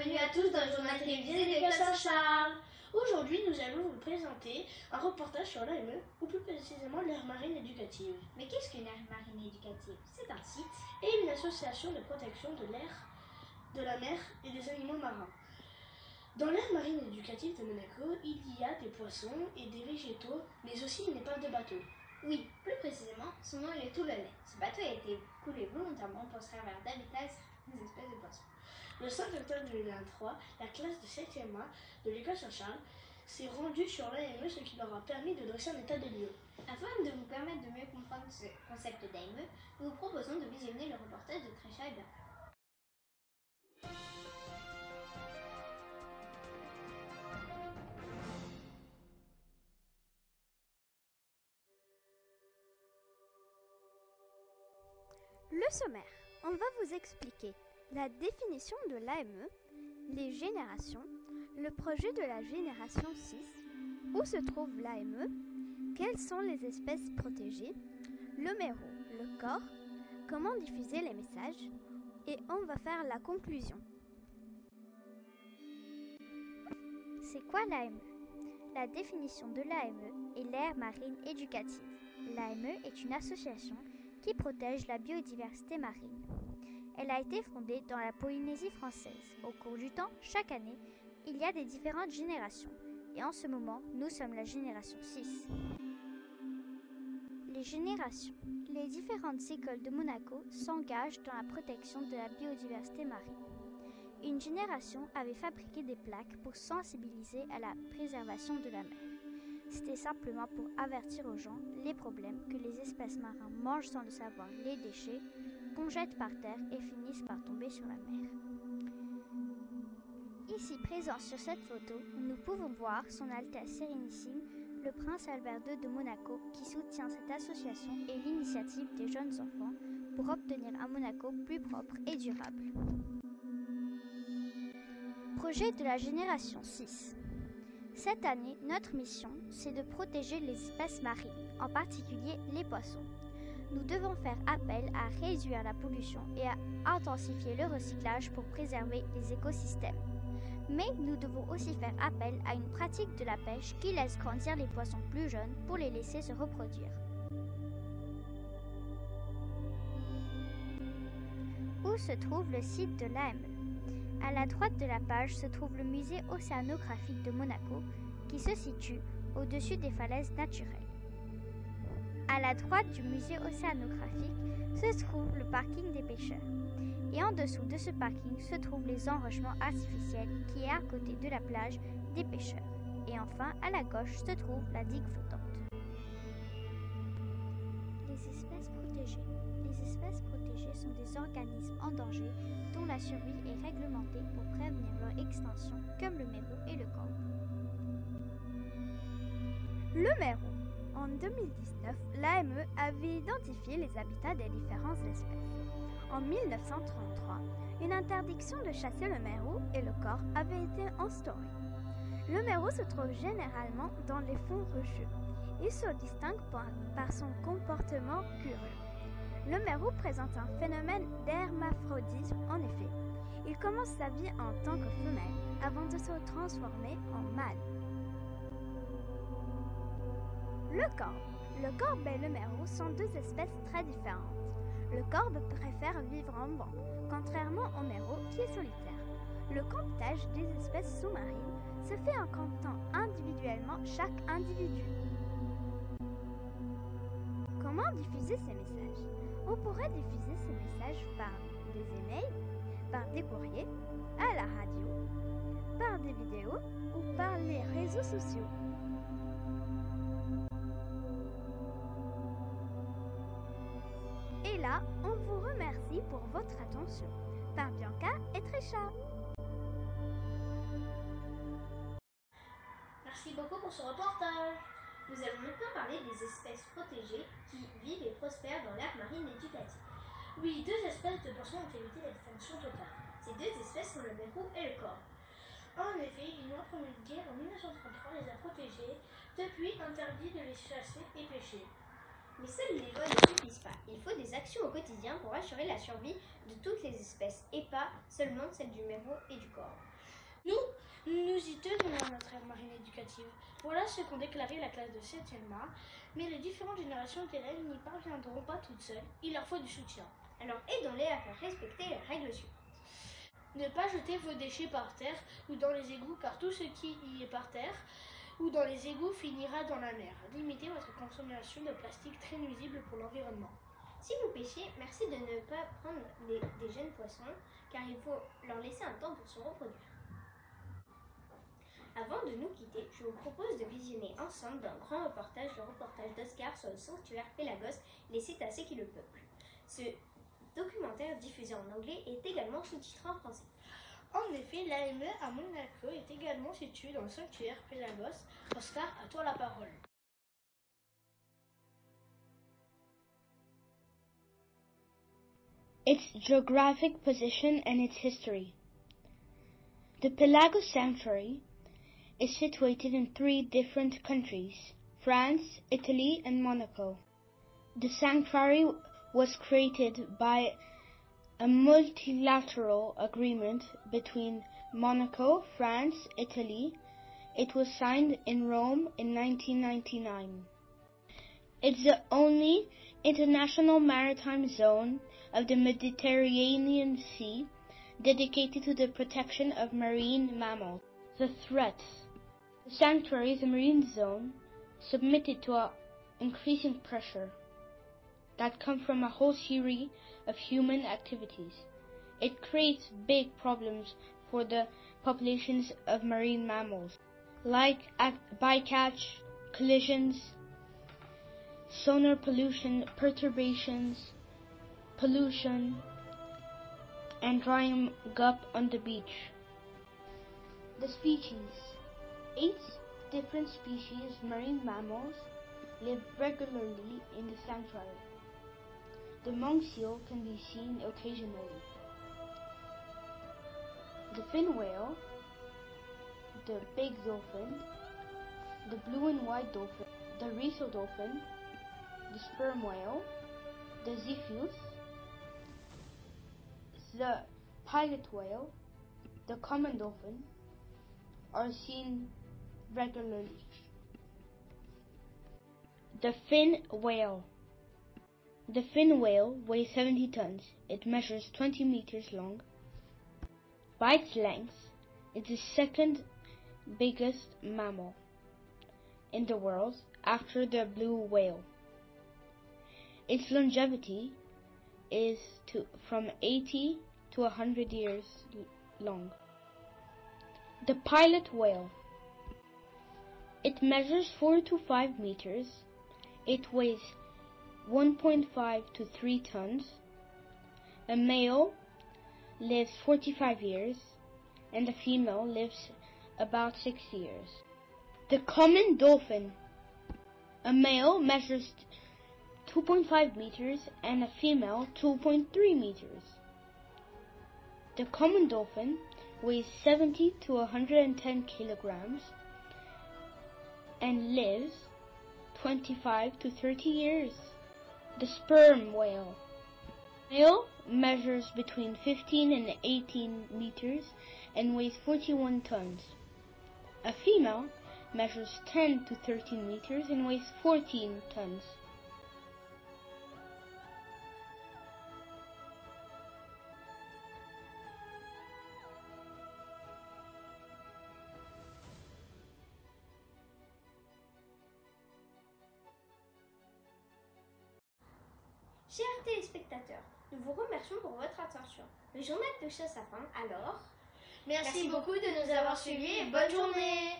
bienvenue à tous dans le journal télévisé de l'école Saint-Charles. Aujourd'hui, nous allons vous présenter un reportage sur l'AME, ou plus précisément l'aire marine éducative. Mais qu'est-ce qu'une aire marine éducative? C'est un site et une association de protection de l'air, de la mer et des animaux marins. Dans l'aire marine éducative de Monaco, il y a des poissons et des végétaux, mais aussi une épave de bateau. Oui, plus précisément, son nom est le Toulonnais. Ce bateau a été coulé volontairement pour servir d'habitat des espèces de poissons. Le 5 octobre 2023, la classe de 7e A de l'école Saint-Charles s'est rendue sur l'AME, ce qui leur a permis de dresser un état des lieux. Afin de vous permettre de mieux comprendre ce concept d'AME, nous vous proposons de visionner le reportage de Trécha et Bianca. Le sommaire, on va vous expliquer la définition de l'AME, les générations, le projet de la génération 6, où se trouve l'AME, quelles sont les espèces protégées, le méro, le corps, comment diffuser les messages, et on va faire la conclusion. C'est quoi l'AME? La définition de l'AME est l'aire marine éducative. L'AME est une association qui protège la biodiversité marine. Elle a été fondée dans la Polynésie française. Au cours du temps, chaque année, il y a des différentes générations. Et en ce moment, nous sommes la génération 6. Les générations. Les différentes écoles de Monaco s'engagent dans la protection de la biodiversité marine. Une génération avait fabriqué des plaques pour sensibiliser à la préservation de la mer. C'était simplement pour avertir aux gens les problèmes que les espèces marines mangent sans le savoir les déchets qu'on jette par terre et finissent par tomber sur la mer. Ici présent sur cette photo, nous pouvons voir son Altesse Sérénissime, le prince Albert II de Monaco, qui soutient cette association et l'initiative des jeunes enfants pour obtenir un Monaco plus propre et durable. Projet de la génération 6. Cette année, notre mission, c'est de protéger les espèces marines, en particulier les poissons. Nous devons faire appel à réduire la pollution et à intensifier le recyclage pour préserver les écosystèmes. Mais nous devons aussi faire appel à une pratique de la pêche qui laisse grandir les poissons plus jeunes pour les laisser se reproduire. Où se trouve le site de l'AME? À la droite de la page se trouve le musée océanographique de Monaco qui se situe au-dessus des falaises naturelles. À la droite du musée océanographique se trouve le parking des pêcheurs. Et en dessous de ce parking se trouvent les enrochements artificiels qui est à côté de la plage des pêcheurs. Et enfin, à la gauche se trouve la digue flottante. Les espèces protégées. Les espèces protégées sont des organismes en danger dont la survie est réglementée pour prévenir leur extinction, comme le méro et le corbe. Le méro. En 2019, l'AME avait identifié les habitats des différentes espèces. En 1933, une interdiction de chasser le méro et le corbe avait été instaurée. Le méro se trouve généralement dans les fonds rocheux. Il se distingue par son comportement curieux. Le méro présente un phénomène d'hermaphrodisme en effet. Il commence sa vie en tant que femelle avant de se transformer en mâle. Le corbe. Le corbe et le méro sont deux espèces très différentes. Le corbe préfère vivre en banc, contrairement au méro qui est solitaire. Le comptage des espèces sous-marines se fait en comptant individuellement chaque individu. Comment diffuser ces messages? On pourrait diffuser ces messages par des emails, par des courriers, à la radio, par des vidéos ou par les réseaux sociaux. Et là, on vous remercie pour votre attention. Par Bianca et Trécha. Merci beaucoup pour ce reportage. Nous allons maintenant parler des espèces protégées qui vivent et prospèrent dans l'aire marine éducative. Oui, deux espèces de poissons ont évité l'extinction totale. Ces deux espèces sont le méro et le corbe. En effet, une loi promulguée en 1933 les a protégées, depuis interdit de les chasser et pêcher. Mais seules les lois ne suffisent pas. Il faut des actions au quotidien pour assurer la survie de toutes les espèces et pas seulement celle du méro et du corbe. Nous y tenons à notre aire marine éducative. Voilà ce qu'ont déclaré la classe de 7e A, mais les différentes générations d'élèves n'y parviendront pas toutes seules. Il leur faut du soutien. Alors aidons-les à faire respecter les règles suivantes. Ne pas jeter vos déchets par terre ou dans les égouts, car tout ce qui y est par terre ou dans les égouts finira dans la mer. Limitez votre consommation de plastique très nuisible pour l'environnement. Si vous pêchez, merci de ne pas prendre des jeunes poissons, car il faut leur laisser un temps pour se reproduire. Avant de nous quitter, je vous propose de visionner ensemble un grand reportage, le reportage d'Oscar sur le sanctuaire Pélagos, les cétacés qui le peuplent. Ce documentaire diffusé en anglais est également sous-titré en français. En effet, l'AME à Monaco est également située dans le sanctuaire Pélagos. Oscar, à toi la parole. Its geographic position and its history. The Pelagos Sanctuary is situated in 3 different countries: France, Italy, and Monaco. The sanctuary was created by a multilateral agreement between Monaco, France, Italy. It was signed in Rome in 1999. It's the only international maritime zone of the Mediterranean Sea dedicated to the protection of marine mammals. The threats. The sanctuary is a marine zone submitted to increasing pressure that come from a whole series of human activities. It creates big problems for the populations of marine mammals, like bycatch, collisions, sonar pollution, perturbations, pollution, and drying up on the beach. The species. 8 different species of marine mammals live regularly in the sanctuary. The monk seal can be seen occasionally. The fin whale, the big dolphin, the blue and white dolphin, the Riso dolphin, the sperm whale, the Ziphius, the pilot whale, the common dolphin are seen regularly. The fin whale. The fin whale weighs 70 tons. It measures 20 meters long. By its length, it's the second biggest mammal in the world after the blue whale. Its longevity is from 80 to 100 years long. The pilot whale. It measures 4 to 5 meters. It weighs 1.5 to 3 tons. A male lives 45 years and a female lives about 6 years. The common dolphin. A male measures 2.5 meters and a female 2.3 meters. The common dolphin weighs 70 to 110 kilograms and lives 25 to 30 years. The sperm whale. Male measures between 15 and 18 meters and weighs 41 tons. A female measures 10 to 13 meters and weighs 14 tons. Chers téléspectateurs, nous vous remercions pour votre attention. Le journal touche à sa fin, alors Merci beaucoup de nous avoir suivis et bonne journée.